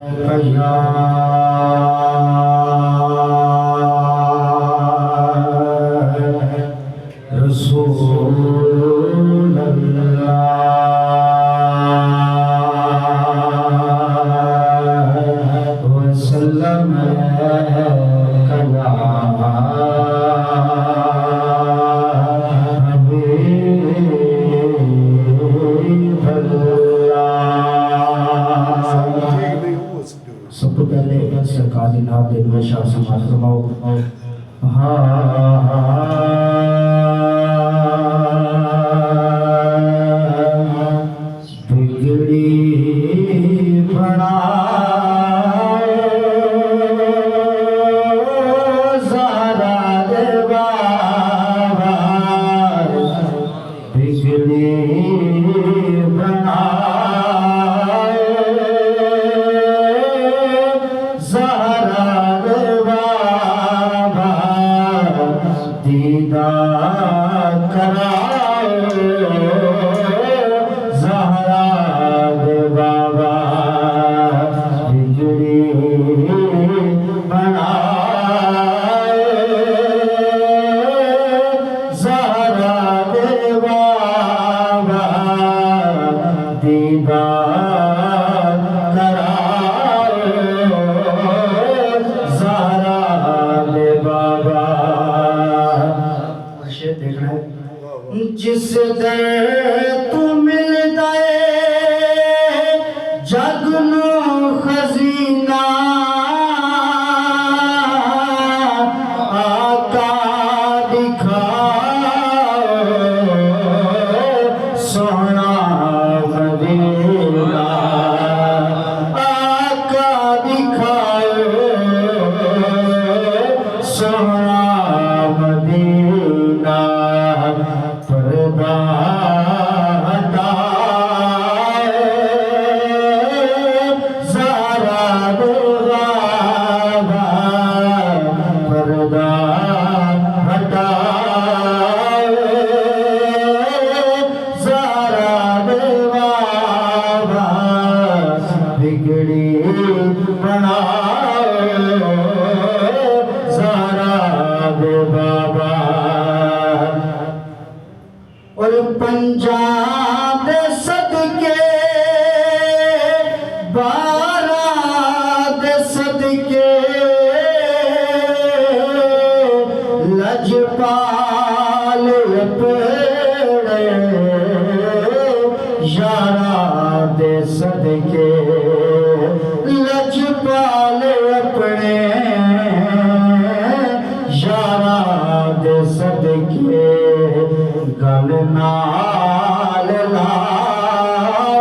या रसूल अल्लाह वसल्लम कला सबसे पहले सरकार नाम दिल शाह समाज फरमाओ। बिगड़ी बना ज़हरा दे बाबा, बिगड़ी बना दीदार कराओ ज़हरा दे बाबा, बिगड़ी बनाए ज़हरा दे बाबा, दीदार कराओ ज़हरा दे बाबा। देखना है जिस दर तू मिल जाए जग नो खजीना, आका दिखाओ सोना मदीना, आका दिखाओ सोना मदीना, पर्दा हटाए ज़हरा दे बाबा, पर्दा हटाए ज़हरा दे बाबा, बिगड़ी बनाए ज़हरा दे बाबा। और पंजाब सदके बारात सदके लजपाल अपने यारा दे सदके, लजपाल अपने यारा दे सदके, गल नाल लाओ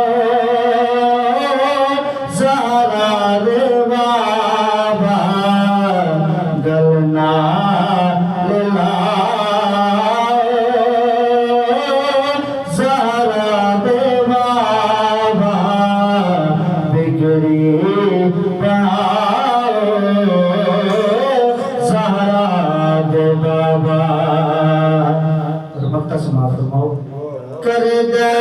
ज़हरा दे बाबा, गल नाल लाओ ज़हरा दे बाबा, बिगड़ी बनाओ ज़हरा दे बाबा। वक्त समाप्त फरमाओ कर दे